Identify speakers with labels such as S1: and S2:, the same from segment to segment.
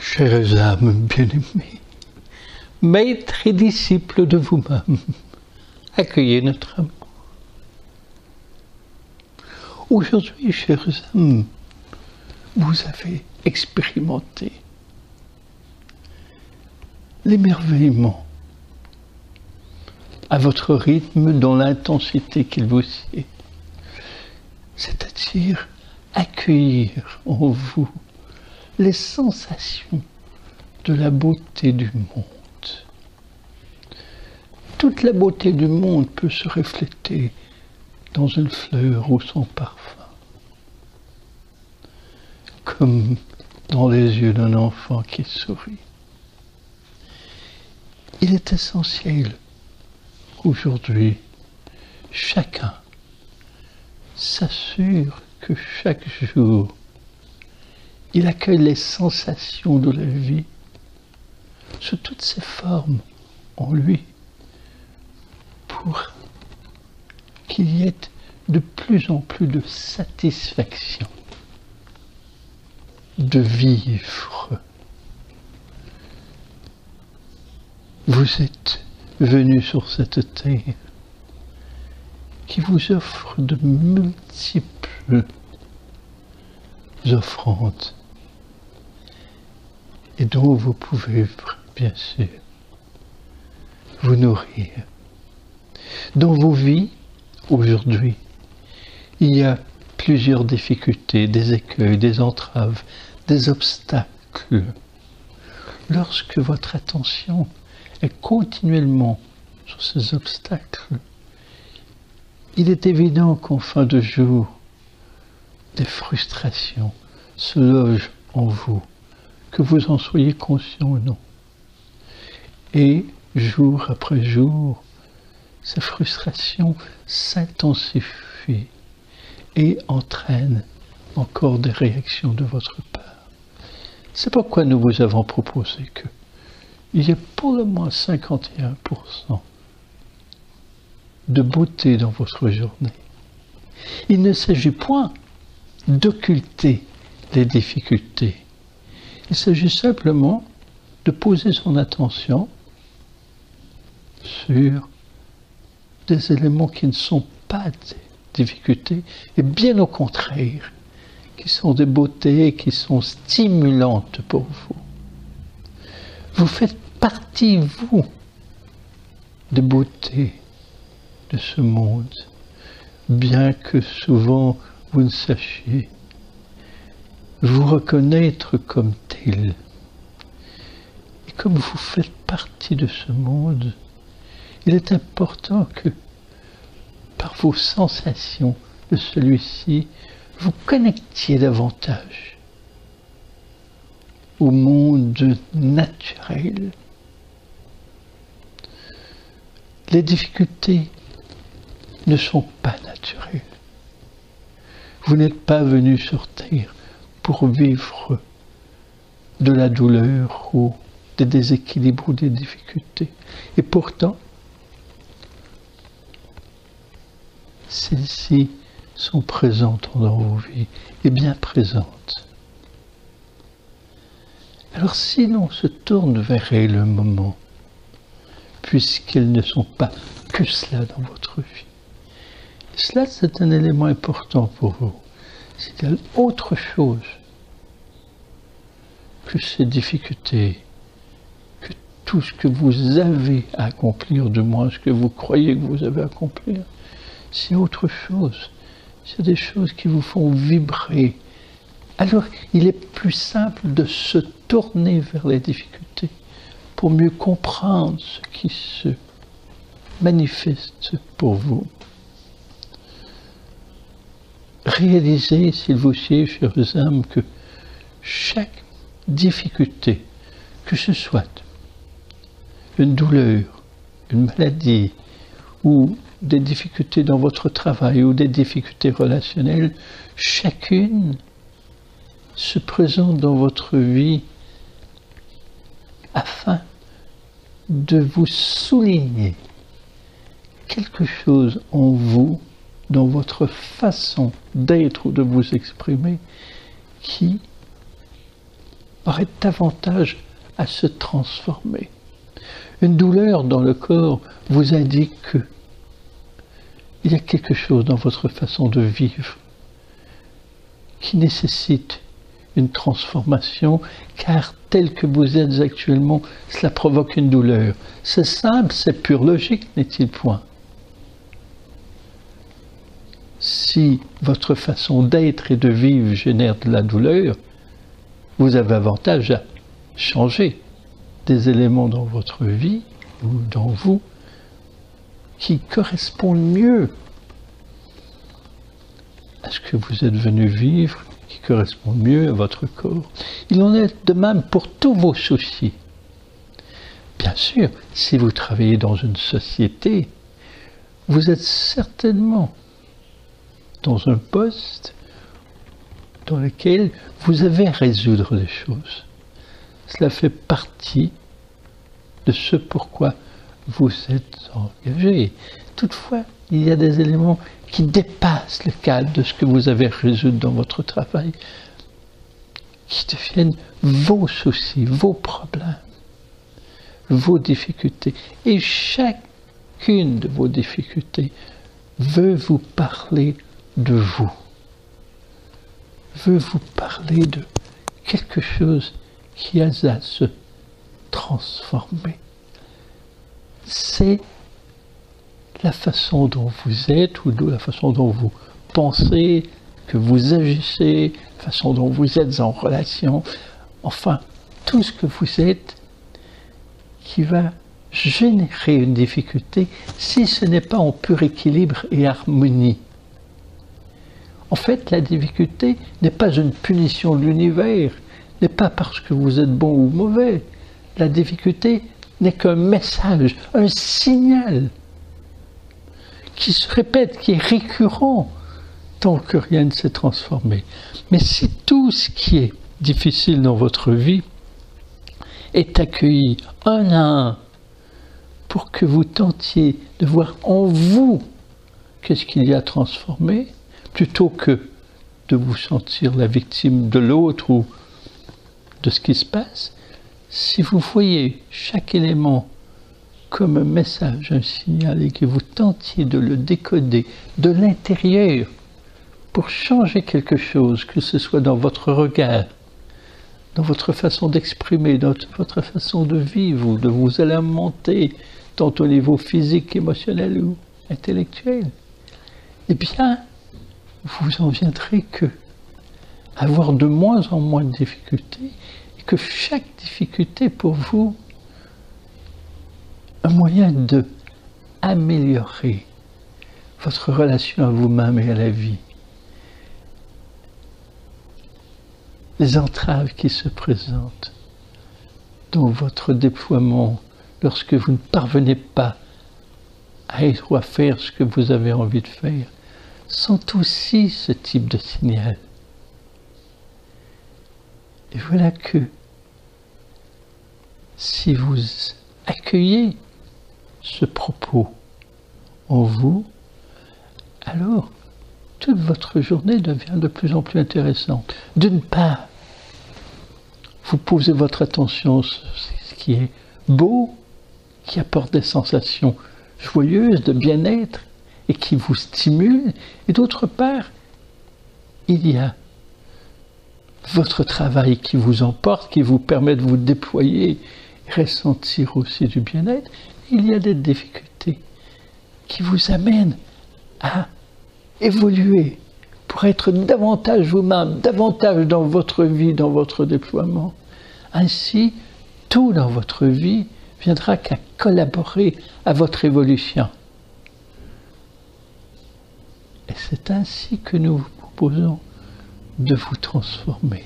S1: Chères âmes bien-aimées, maîtres et disciples de vous-même, accueillez notre amour. Aujourd'hui, chères âmes, vous avez expérimenté l'émerveillement à votre rythme dans l'intensité qu'il vous sied, c'est-à-dire accueillir en vous les sensations de la beauté du monde. Toute la beauté du monde peut se refléter dans une fleur ou son parfum, comme dans les yeux d'un enfant qui sourit. Il est essentiel qu'aujourd'hui, chacun s'assure que chaque jour, il accueille les sensations de la vie sous toutes ses formes en lui, pour qu'il y ait de plus en plus de satisfaction de vivre. Vous êtes venus sur cette terre qui vous offre de multiples offrandes et dont vous pouvez, bien sûr, vous nourrir. Dans vos vies, aujourd'hui, il y a plusieurs difficultés, des écueils, des entraves, des obstacles. Lorsque votre attention est continuellement sur ces obstacles, il est évident qu'en fin de jour, des frustrations se logent en vous, que vous en soyez conscient ou non. Et jour après jour, ces frustrations s'intensifient et entraînent encore des réactions de votre part. C'est pourquoi nous vous avons proposé qu'il y ait pour le moins 51% de beauté dans votre journée. Il ne s'agit point d'occulter les difficultés. Il s'agit simplement de poser son attention sur des éléments qui ne sont pas des difficultés, et bien au contraire, qui sont des beautés, qui sont stimulantes pour vous. Vous faites partie, vous, des beautés de ce monde, bien que souvent vous ne sachiez vous reconnaître comme tel. Et comme vous faites partie de ce monde, il est important que, par vos sensations de celui-ci, vous connectiez davantage au monde naturel. Les difficultés ne sont pas naturelles. Vous n'êtes pas venu sur Terre pour vivre de la douleur ou des déséquilibres ou des difficultés. Et pourtant, celles-ci sont présentes dans vos vies, et bien présentes. Alors si l'on se tourne vers elles le moment, puisqu'elles ne sont pas que cela dans votre vie, cela c'est un élément important pour vous. C'est qu'il y a autre chose que ces difficultés, que tout ce que vous avez à accomplir, du moins ce que vous croyez que vous avez à accomplir, c'est autre chose. C'est des choses qui vous font vibrer. Alors, il est plus simple de se tourner vers les difficultés pour mieux comprendre ce qui se manifeste pour vous. Réalisez, s'il vous plaît, chères âmes, que chaque difficulté, que ce soit une douleur, une maladie, ou des difficultés dans votre travail, ou des difficultés relationnelles, chacune se présente dans votre vie afin de vous souligner quelque chose en vous, dans votre façon d'être ou de vous exprimer, qui aurait davantage à se transformer. Une douleur dans le corps vous indique que il y a quelque chose dans votre façon de vivre qui nécessite une transformation, car tel que vous êtes actuellement, cela provoque une douleur. C'est simple, c'est pure logique, n'est-il point? Si votre façon d'être et de vivre génère de la douleur, vous avez avantage à changer des éléments dans votre vie ou dans vous qui correspondent mieux à ce que vous êtes venu vivre, qui correspondent mieux à votre corps. Il en est de même pour tous vos soucis. Bien sûr, si vous travaillez dans une société, vous êtes certainement dans un poste dans lequel vous avez à résoudre les choses. Cela fait partie de ce pourquoi vous êtes engagé. Toutefois, il y a des éléments qui dépassent le cadre de ce que vous avez à résoudre dans votre travail, qui deviennent vos soucis, vos problèmes, vos difficultés. Et chacune de vos difficultés veut vous parler de vous, veut vous parler de quelque chose qui a à se transformer. C'est la façon dont vous êtes ou de la façon dont vous pensez, que vous agissez, la façon dont vous êtes en relation, enfin, tout ce que vous êtes qui va générer une difficulté si ce n'est pas en pur équilibre et harmonie. En fait, la difficulté n'est pas une punition de l'univers, n'est pas parce que vous êtes bon ou mauvais. La difficulté n'est qu'un message, un signal qui se répète, qui est récurrent tant que rien ne s'est transformé. Mais si tout ce qui est difficile dans votre vie est accueilli un à un pour que vous tentiez de voir en vous qu'est-ce qu'il y a à transformer, plutôt que de vous sentir la victime de l'autre ou de ce qui se passe, si vous voyez chaque élément comme un message, un signal, et que vous tentiez de le décoder de l'intérieur pour changer quelque chose, que ce soit dans votre regard, dans votre façon d'exprimer, dans votre façon de vivre ou de vous alimenter, tant au niveau physique, émotionnel ou intellectuel, eh bien, vous en viendrez que avoir de moins en moins de difficultés, et que chaque difficulté pour vous, un moyen de améliorer votre relation à vous-même et à la vie. Les entraves qui se présentent dans votre déploiement lorsque vous ne parvenez pas à être ou à faire ce que vous avez envie de faire sont aussi ce type de signal. Et voilà que si vous accueillez ce propos en vous, alors toute votre journée devient de plus en plus intéressante. D'une part, vous posez votre attention sur ce qui est beau, qui apporte des sensations joyeuses, de bien-être, et qui vous stimule. Et d'autre part, il y a votre travail qui vous emporte, qui vous permet de vous déployer, ressentir aussi du bien-être. Il y a des difficultés qui vous amènent à évoluer pour être davantage vous-même, davantage dans votre vie, dans votre déploiement. Ainsi, tout dans votre vie viendra qu'à collaborer à votre évolution. Et c'est ainsi que nous vous proposons de vous transformer.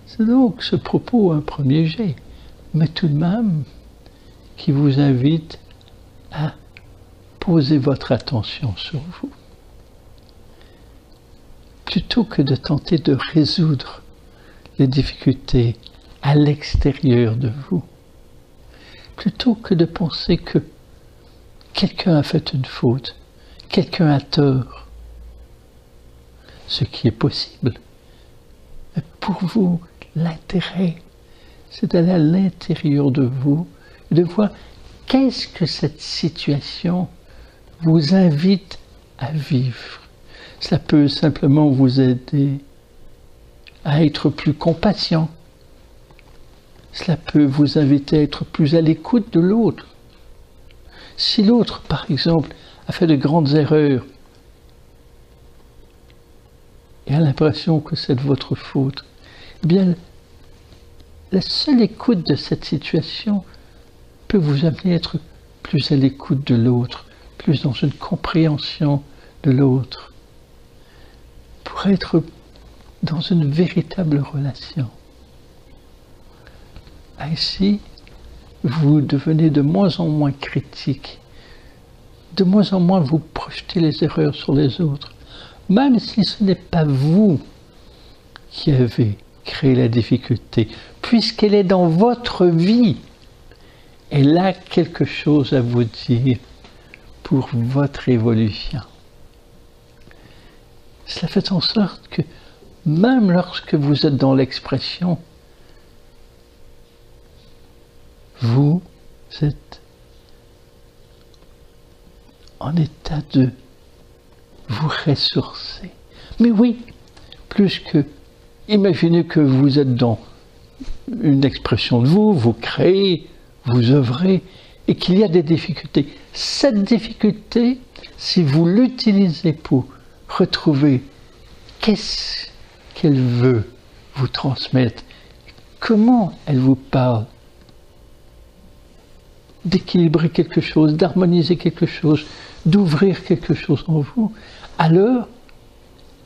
S1: C'est donc ce propos un premier jet, mais tout de même qui vous invite à poser votre attention sur vous. Plutôt que de tenter de résoudre les difficultés à l'extérieur de vous, plutôt que de penser que quelqu'un a fait une faute, quelqu'un a tort, ce qui est possible. Mais pour vous, l'intérêt, c'est d'aller à l'intérieur de vous et de voir qu'est-ce que cette situation vous invite à vivre. Cela peut simplement vous aider à être plus compatient. Cela peut vous inviter à être plus à l'écoute de l'autre. Si l'autre, par exemple, a fait de grandes erreurs et a l'impression que c'est de votre faute, eh bien, la seule écoute de cette situation peut vous amener à être plus à l'écoute de l'autre, plus dans une compréhension de l'autre, pour être dans une véritable relation. Ainsi, vous devenez de moins en moins critique, de moins en moins vous projetez les erreurs sur les autres, même si ce n'est pas vous qui avez créé la difficulté, puisqu'elle est dans votre vie. Elle a quelque chose à vous dire pour votre évolution. Cela fait en sorte que même lorsque vous êtes dans l'expression, vous êtes en état de vous ressourcer. Mais oui, plus que, imaginez que vous êtes dans une expression de vous, vous créez, vous œuvrez, et qu'il y a des difficultés. Cette difficulté, si vous l'utilisez pour retrouver qu'est-ce qu'elle veut vous transmettre, comment elle vous parle, d'équilibrer quelque chose, d'harmoniser quelque chose, d'ouvrir quelque chose en vous, alors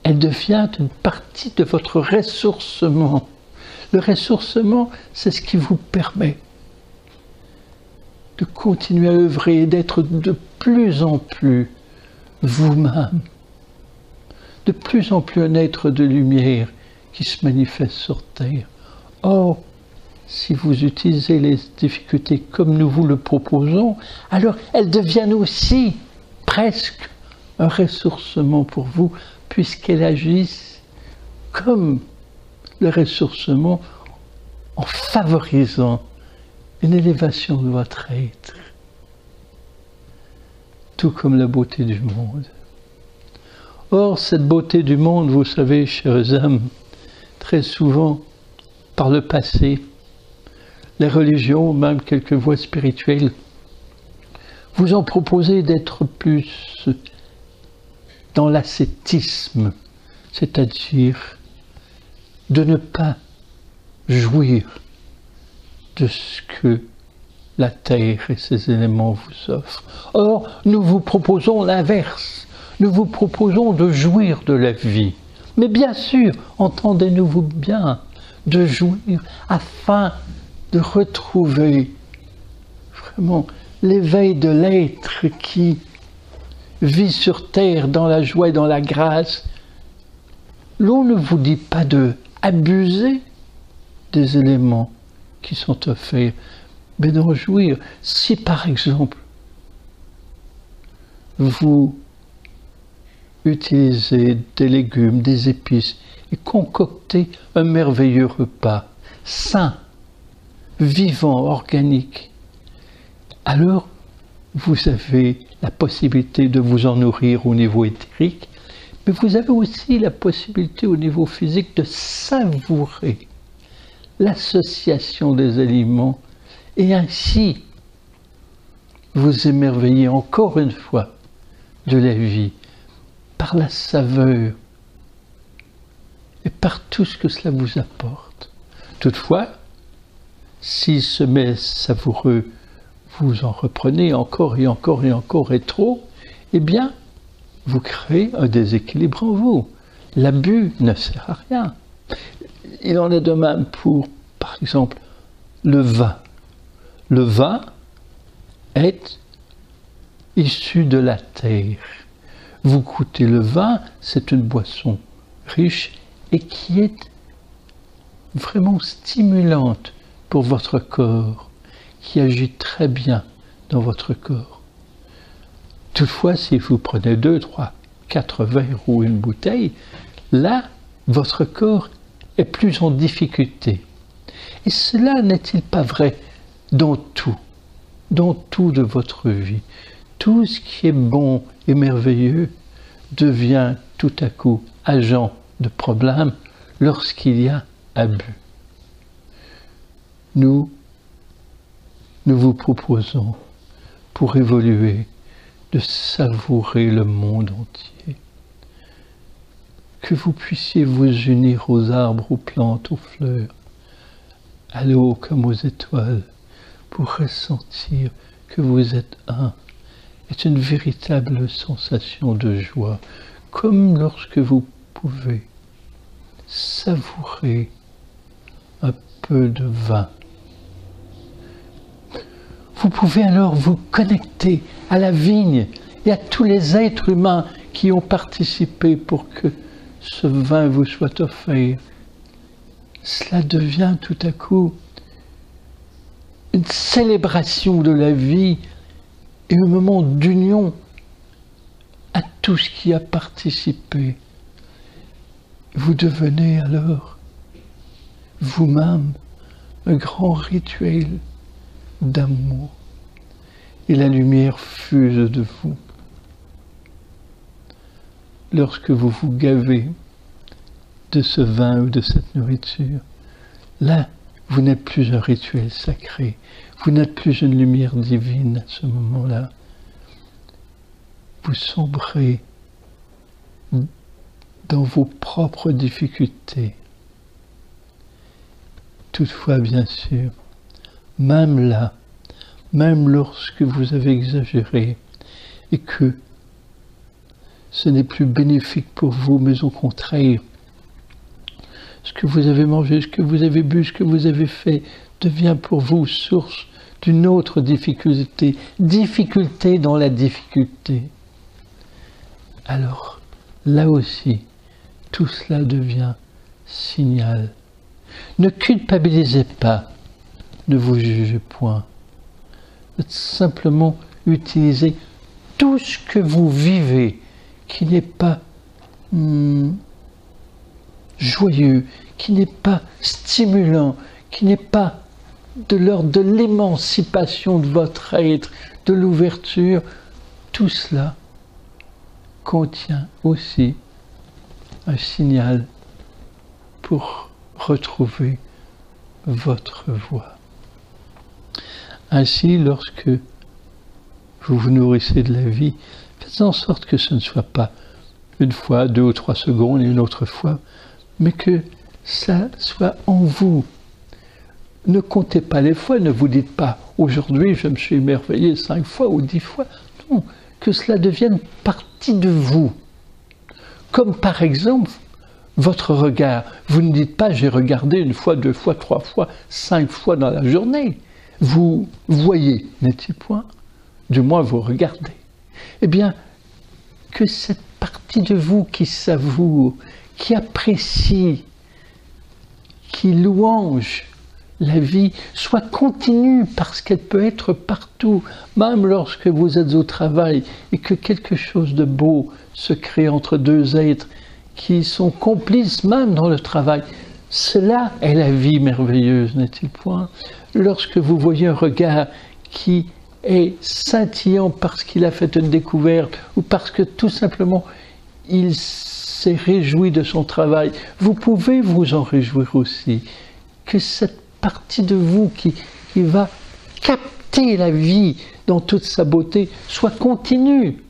S1: elle devient une partie de votre ressourcement. Le ressourcement, c'est ce qui vous permet de continuer à œuvrer et d'être de plus en plus vous-même, de plus en plus un être de lumière qui se manifeste sur terre. Or, si vous utilisez les difficultés comme nous vous le proposons, alors elles deviennent aussi presque un ressourcement pour vous, puisqu'elles agissent comme le ressourcement en favorisant une élévation de votre être, tout comme la beauté du monde. Or, cette beauté du monde, vous savez, chers âmes, très souvent, par le passé, les religions, même quelques voies spirituelles, vous ont proposé d'être plus dans l'ascétisme, c'est-à-dire de ne pas jouir de ce que la terre et ses éléments vous offrent. Or, nous vous proposons l'inverse. Nous vous proposons de jouir de la vie. Mais bien sûr, entendez-nous bien, de jouir afin de retrouver vraiment l'éveil de l'être qui vit sur terre dans la joie et dans la grâce. L'on ne vous dit pas de abuser des éléments qui sont offerts, mais d'en jouir. Si par exemple, vous utilisez des légumes, des épices et concoctez un merveilleux repas, sain, vivant, organique, alors vous avez la possibilité de vous en nourrir au niveau éthérique, mais vous avez aussi la possibilité au niveau physique de savourer l'association des aliments et ainsi vous émerveiller encore une fois de la vie par la saveur et par tout ce que cela vous apporte. Toutefois, si ce mets savoureux, vous en reprenez encore et encore et encore et trop, eh bien, vous créez un déséquilibre en vous. L'abus ne sert à rien. Il en est de même pour, par exemple, le vin. Le vin est issu de la terre. Vous goûtez le vin, c'est une boisson riche et qui est vraiment stimulante pour votre corps, qui agit très bien dans votre corps. Toutefois, si vous prenez 2, 3, 4 verres ou une bouteille, là, votre corps est plus en difficulté. Et cela n'est-il pas vrai dans tout de votre vie? Tout ce qui est bon et merveilleux devient tout à coup agent de problème lorsqu'il y a abus. Nous vous proposons, pour évoluer, de savourer le monde entier. Que vous puissiez vous unir aux arbres, aux plantes, aux fleurs, à l'eau comme aux étoiles, pour ressentir que vous êtes un, est une véritable sensation de joie, comme lorsque vous pouvez savourer un peu de vin. Vous pouvez alors vous connecter à la vigne et à tous les êtres humains qui ont participé pour que ce vin vous soit offert. Cela devient tout à coup une célébration de la vie et un moment d'union à tout ce qui a participé. Vous devenez alors vous-même un grand rituel d'amour et la lumière fuse de vous. Lorsque vous vous gavez de ce vin ou de cette nourriture, là, vous n'êtes plus un rituel sacré, vous n'êtes plus une lumière divine à ce moment-là. Vous sombrez dans vos propres difficultés. Toutefois, bien sûr, même là, même lorsque vous avez exagéré et que ce n'est plus bénéfique pour vous, mais au contraire, ce que vous avez mangé, ce que vous avez bu, ce que vous avez fait devient pour vous source d'une autre difficulté, difficulté dans la difficulté. Alors, là aussi, tout cela devient signal. Ne culpabilisez pas, ne vous jugez point. Simplement utilisez tout ce que vous vivez qui n'est pas joyeux, qui n'est pas stimulant, qui n'est pas de l'ordre de l'émancipation de votre être, de l'ouverture. Tout cela contient aussi un signal pour retrouver votre voie. Ainsi, lorsque vous vous nourrissez de la vie, faites en sorte que ce ne soit pas une fois, 2 ou 3 secondes et une autre fois, mais que ça soit en vous. Ne comptez pas les fois, ne vous dites pas « aujourd'hui je me suis émerveillé 5 fois ou 10 fois ». Non, que cela devienne partie de vous. Comme par exemple, votre regard. Vous ne dites pas « j'ai regardé 1 fois, 2 fois, 3 fois, 5 fois dans la journée ». Vous voyez, n'est-il point? Du moins vous regardez. Eh bien, que cette partie de vous qui savoure, qui apprécie, qui louange la vie, soit continue parce qu'elle peut être partout, même lorsque vous êtes au travail et que quelque chose de beau se crée entre 2 êtres qui sont complices même dans le travail. Cela est la vie merveilleuse, n'est-il point? Lorsque vous voyez un regard qui est scintillant parce qu'il a fait une découverte ou parce que tout simplement il s'est réjoui de son travail, vous pouvez vous en réjouir aussi. Que cette partie de vous qui va capter la vie dans toute sa beauté soit continue.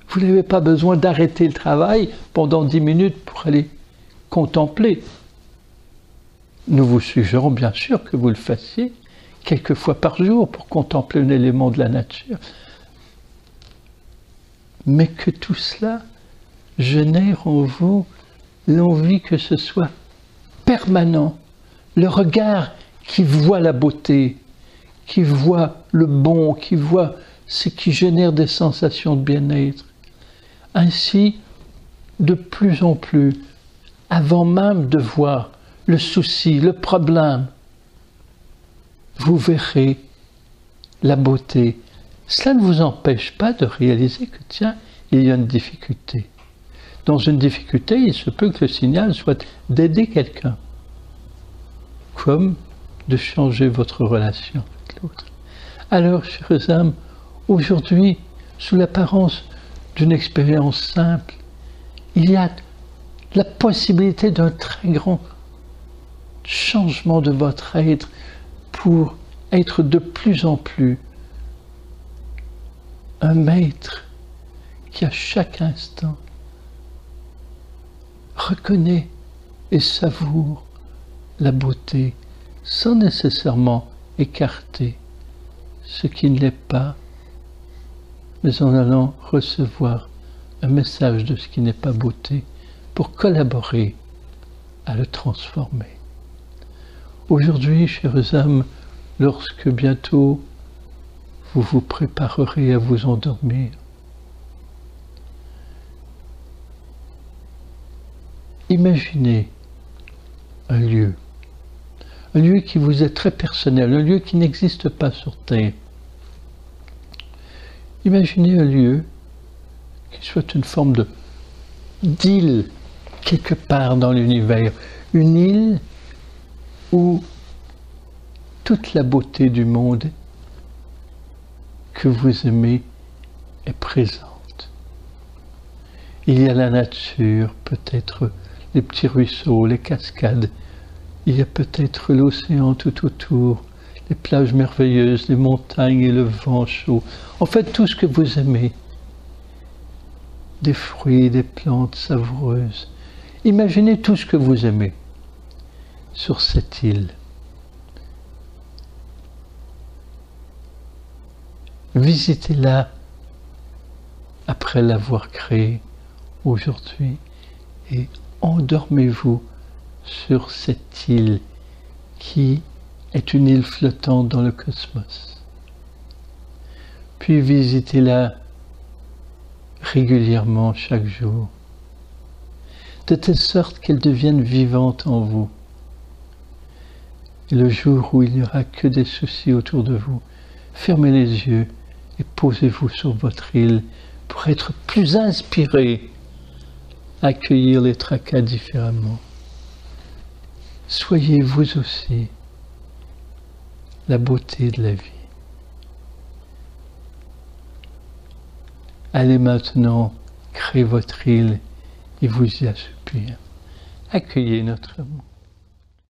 S1: Vous n'avez pas besoin d'arrêter le travail pendant 10 minutes pour aller contempler. Nous vous suggérons bien sûr que vous le fassiez quelques fois par jour pour contempler un élément de la nature. Mais que tout cela génère en vous l'envie que ce soit permanent. Le regard qui voit la beauté, qui voit le bon, qui voit ce qui génère des sensations de bien-être. Ainsi, de plus en plus, avant même de voir le souci, le problème, vous verrez la beauté. Cela ne vous empêche pas de réaliser que, tiens, il y a une difficulté. Dans une difficulté, il se peut que le signal soit d'aider quelqu'un. comme de changer votre relation avec l'autre. Alors, chères âmes, aujourd'hui, sous l'apparence d'une expérience simple, il y a la possibilité d'un très grand changement de votre être pour être de plus en plus un maître qui, à chaque instant, reconnaît et savoure la beauté sans nécessairement écarter ce qui ne l'est pas, mais en allant recevoir un message de ce qui n'est pas beauté pour collaborer à le transformer. Aujourd'hui, chères âmes, lorsque bientôt vous vous préparerez à vous endormir, imaginez un lieu qui vous est très personnel, un lieu qui n'existe pas sur Terre. Imaginez un lieu qui soit une forme d'île quelque part dans l'univers, une île où toute la beauté du monde que vous aimez est présente. Il y a la nature, peut-être les petits ruisseaux, les cascades, il y a peut-être l'océan tout autour, les plages merveilleuses, les montagnes et le vent chaud, en fait tout ce que vous aimez, des fruits, des plantes savoureuses. Imaginez tout ce que vous aimez sur cette île. Visitez-la après l'avoir créée aujourd'hui et endormez-vous sur cette île qui est une île flottante dans le cosmos. Puis visitez-la régulièrement chaque jour, de telle sorte qu'elle devienne vivante en vous. Et le jour où il n'y aura que des soucis autour de vous, fermez les yeux et posez-vous sur votre île pour être plus inspiré à accueillir les tracas différemment. Soyez vous aussi la beauté de la vie. Allez maintenant créer votre île et vous y assoupir. Accueillez notre amour.